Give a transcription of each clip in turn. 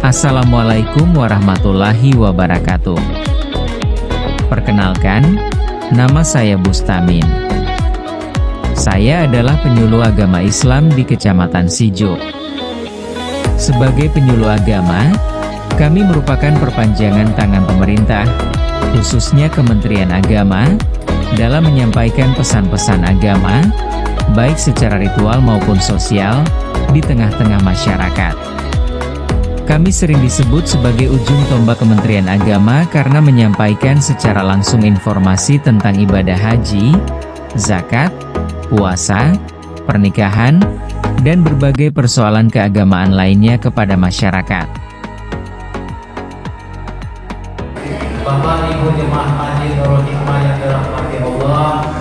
Assalamualaikum warahmatullahi wabarakatuh. Perkenalkan, nama saya Bustamin. Saya adalah penyuluh agama Islam di Kecamatan Sijo. Sebagai penyuluh agama, kami merupakan perpanjangan tangan pemerintah, khususnya Kementerian Agama, dalam menyampaikan pesan-pesan agama, baik secara ritual maupun sosial, di tengah-tengah masyarakat. Kami sering disebut sebagai ujung tombak Kementerian Agama karena menyampaikan secara langsung informasi tentang ibadah haji, zakat, puasa, pernikahan, dan berbagai persoalan keagamaan lainnya kepada masyarakat. Bapak Ibu jemaah haji Nurul Hikmah yang dirahmati Allah,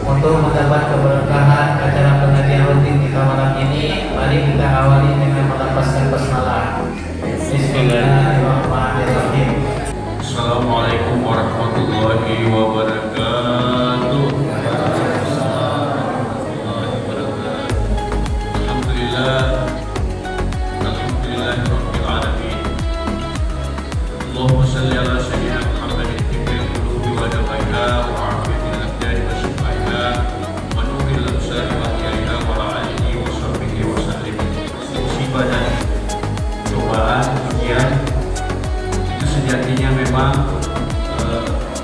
untuk mendapat keberkahan acara pengajian rutin kita malam ini, mari kita awali dengan melafazkan basmalah. Bismillahirrahmanirrahim. Assalamualaikum warahmatullahi wabarakatuh. Alhamdulillahirabbil alamin. Allahumma shalli ala sayyidina Muhammadin tibbil qulubi wa dawaiha wa afiyatil abdani wa shifaiha wa nuril absari wa hiyaiha wa ala alihi wa sahbihi wa sallim. Musibah dan cobaan, ujian itu sejatinya memang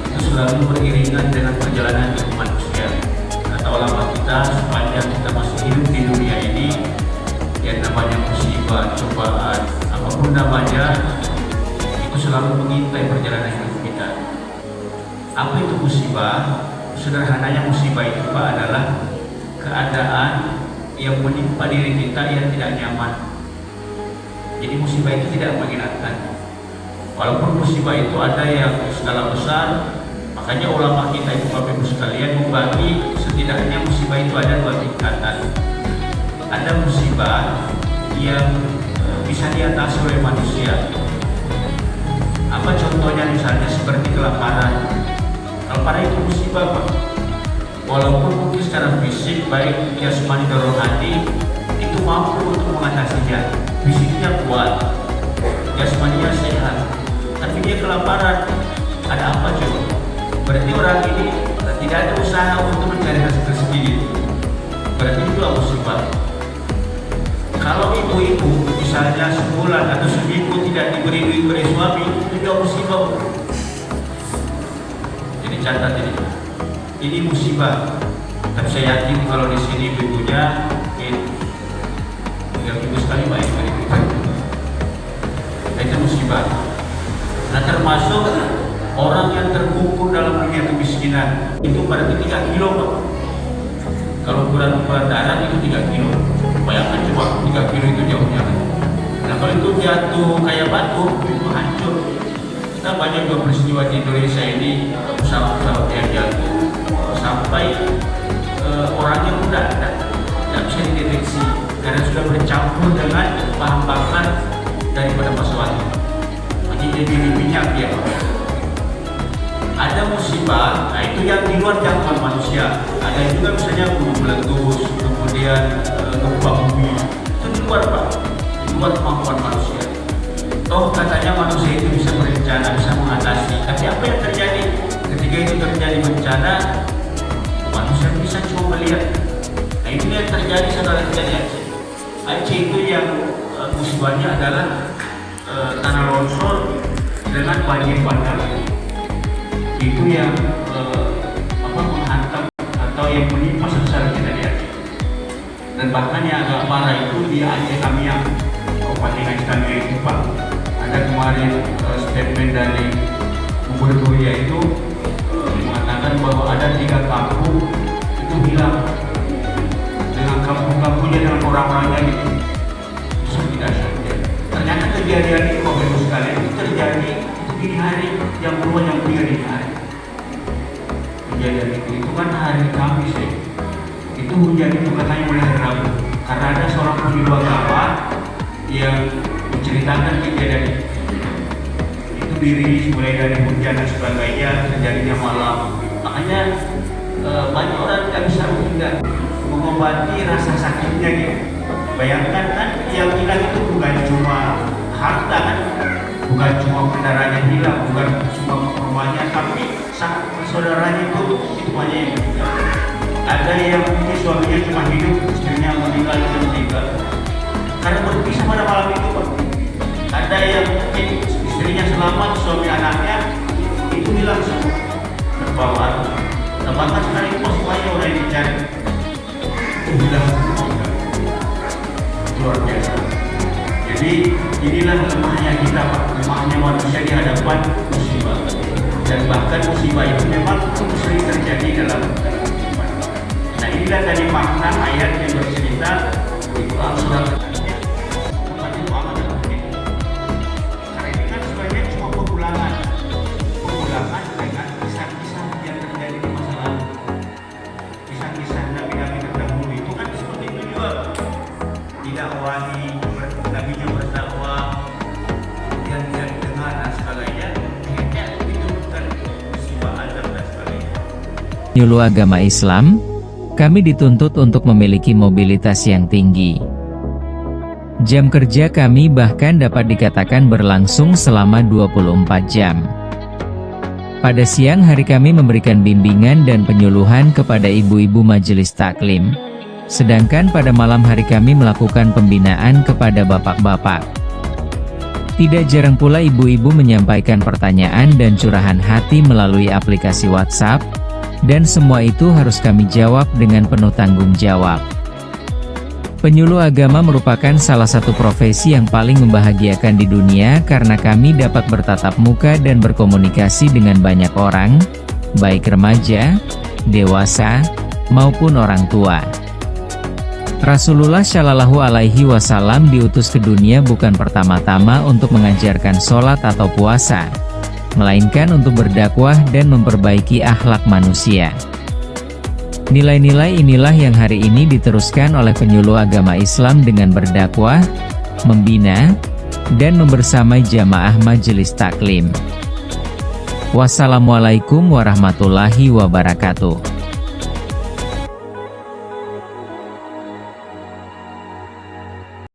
itu selalu beriringan dengan perjalanan hidup manusia. Kata ulama kita, sepanjang kita masih hidup di dunia ini, yang namanya musibah, cobaan, apapun namanya, itu selalu mengintai perjalanan hidup kita. Apa itu musibah? Sederhananya musibah itu Pak adalah keadaan yang menimpa diri kita yang tidak nyaman. Jadi musibah itu tidak mengenakan. Walaupun musibah itu ada yang skala besar, makanya ulama kita itu Bapak Ibu sekalian membagi setidaknya musibah itu ada dua tingkatan. Ada musibah yang bisa diatasi oleh manusia. Apa contohnya? Misalnya seperti kelaparan. Kelaparan itu musibah Pak. Walaupun mungkin secara fisik baik jasmani dan rohani itu mampu untuk mengatasinya, fisiknya kuat, jasmaninya sehat, tapi dia kelaparan. Ada apa coba? Berarti orang ini tidak ada usaha untuk mencari rezeki. Berarti itu musibah. Kalau ibu-ibu misalnya sebulan atau seminggu tidak diberi duit oleh suami, itu juga musibah. Jadi catat ini musibah. Tapi saya yakin kalau di sini ibunya ibu sekali baik dari kita. Itu musibah. Nah, termasuk orang yang terkungkung dalam dunia kemiskinan itu berarti 3 kilo Pak. Kalau ukuran darat itu 3 kilo. Bayangkan coba 3 kilo itu jauhnya. Nah, kalau itu jatuh kayak batu itu hancur. Kita banyak juga peristiwa di Indonesia ini, pesawat-pesawat yang jatuh sampai orangnya udah tidak bisa dideteksi karena sudah bercampur dengan bahan bakar daripada pesawat. Jadi minyak ya. Ada musibah, nah itu yang di luar jangkauan manusia. Ada juga misalnya gunung meletus, kemudian gempa bumi. Itu di luar Pak, di luar kemampuan manusia. Toh katanya manusia itu bisa berencana, bisa mengatasi. Tapi apa yang terjadi? Ketika itu terjadi bencana, manusia bisa cuma melihat. Nah itu yang terjadi saudara kita di Aceh. Aceh itu yang musibahnya adalah tanah longsor dengan banjir bandang. Itu yang menghantam atau yang menimpa saudara kita di Aceh. Dan bahkan yang agak parah itu di Aceh Tamiang, Kabupaten Aceh Tamiang itu Pak. Ada kemarin statement dari gubernurnya itu mengatakan bahwa ada 3 kampung itu hilang dengan kampung-kampungnya dengan orang-orangnya gitu. Itu tidak saja. Ternyata kejadian itu Bapak Ibu sekalian itu terjadi dini hari yang kedua yang ketiga dini hari. Kejadian itu kan hari Kamis ya. Itu hujan itu katanya mulai hari Rabu. Karena ada seorang penyuluh agama yang menceritakan kejadian itu dirilis mulai dari hujan dan sebagainya, terjadinya malam. Makanya banyak orang tidak bisa menghindar mengobati rasa sakitnya gitu. Bayangkan kan yang hilang itu bukan cuma harta kan, bukan cuma kendaraannya hilang, bukan cuma rumahnya, tapi saudaranya itu semuanya yang meninggal. Ada yang mungkin suaminya cuma hidup, istrinya meninggal karena berpisah pada malam itu Pak. Ada yang mungkin istrinya selamat, suami anaknya itu hilang semua, terbawa arus. Bahkan sekali pos semuanya udah dicari, itu hilang semua. Luar biasa. Jadi inilah lemahnya kita Pak, lemahnya manusia di hadapan musibah. Dan bahkan musibah itu memang sering terjadi dalam kehidupan. Nah inilah tadi makna ayat yang bercerita di Quran surat nabinya berdakwah, kemudian dia dengar dan sebagainya, itu bukan musibah azab dan sebagainya. Penyuluh agama Islam, kami dituntut untuk memiliki mobilitas yang tinggi. Jam kerja kami bahkan dapat dikatakan berlangsung selama 24 jam. Pada siang hari kami memberikan bimbingan dan penyuluhan kepada ibu-ibu majelis taklim. Sedangkan pada malam hari kami melakukan pembinaan kepada bapak-bapak. Tidak jarang pula ibu-ibu menyampaikan pertanyaan dan curahan hati melalui aplikasi WhatsApp, dan semua itu harus kami jawab dengan penuh tanggung jawab. Penyuluh agama merupakan salah satu profesi yang paling membahagiakan di dunia karena kami dapat bertatap muka dan berkomunikasi dengan banyak orang, baik remaja, dewasa, maupun orang tua. Rasulullah Shallallahu Alaihi Wasallam diutus ke dunia bukan pertama-tama untuk mengajarkan sholat atau puasa, melainkan untuk berdakwah dan memperbaiki akhlak manusia. Nilai-nilai inilah yang hari ini diteruskan oleh penyuluh agama Islam dengan berdakwah, membina, dan membersamai jamaah majelis taklim. Wassalamualaikum warahmatullahi wabarakatuh.